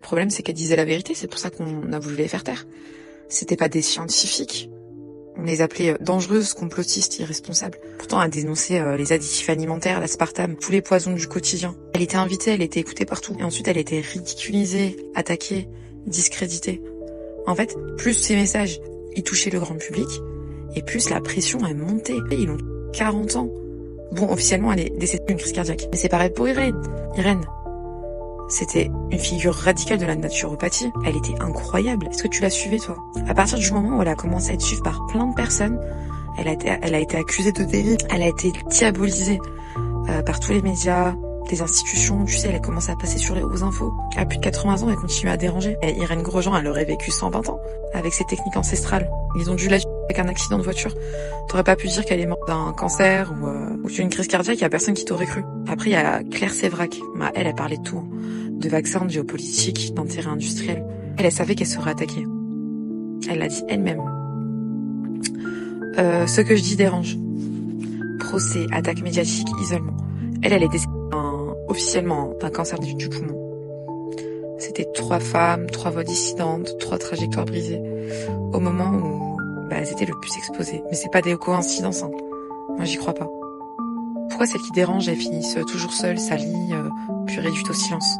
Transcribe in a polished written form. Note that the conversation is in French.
problème, c'est qu'elles disaient la vérité, c'est pour ça qu'on a voulu les faire taire. C'était pas des scientifiques. On les appelait dangereuses, complotistes, irresponsables. Pourtant, elle dénonçait les additifs alimentaires, l'aspartame, tous les poisons du quotidien. Elle était invitée, elle était écoutée partout. Et ensuite, elle était ridiculisée, attaquée, discréditée. En fait, plus ces messages, ils touchaient le grand public, et plus la pression, elle montait. Ils ont 40 ans. Bon, officiellement, elle est décédée d'une crise cardiaque. Mais c'est pareil pour Irène. Irène, c'était une figure radicale de la naturopathie. Elle était incroyable. Est-ce que tu la suivais, toi? À partir du moment où elle a commencé à être suivie par plein de personnes, elle a été accusée de dérive. Elle a été diabolisée par tous les médias, des institutions. Tu sais, elle a commencé à passer sur les aux infos. À plus de 80 ans, elle continue à déranger. Et Irène Grosjean, elle aurait vécu 120 ans avec ses techniques ancestrales. Ils ont dû la tuer avec un accident de voiture. T'aurais pas pu dire qu'elle est morte d'un cancer ou d'une crise cardiaque. Il y a personne qui t'aurait cru. Après, il y a Claire Sévrac. Elle parlait de tout. De vaccins, de géopolitique, d'intérêt industriel. Elle savait qu'elle serait attaquée. Elle l'a dit elle-même. Ce que je dis dérange. Procès, attaque médiatique, isolement. Elle est décédée officiellement d'un cancer du poumon. C'était 3 femmes, 3 voix dissidentes, 3 trajectoires brisées. Au moment où elles étaient le plus exposées. Mais c'est pas des coïncidences, hein. Moi, j'y crois pas. Pourquoi celles qui dérangent, elles finissent toujours seules, salies, puis réduites au silence?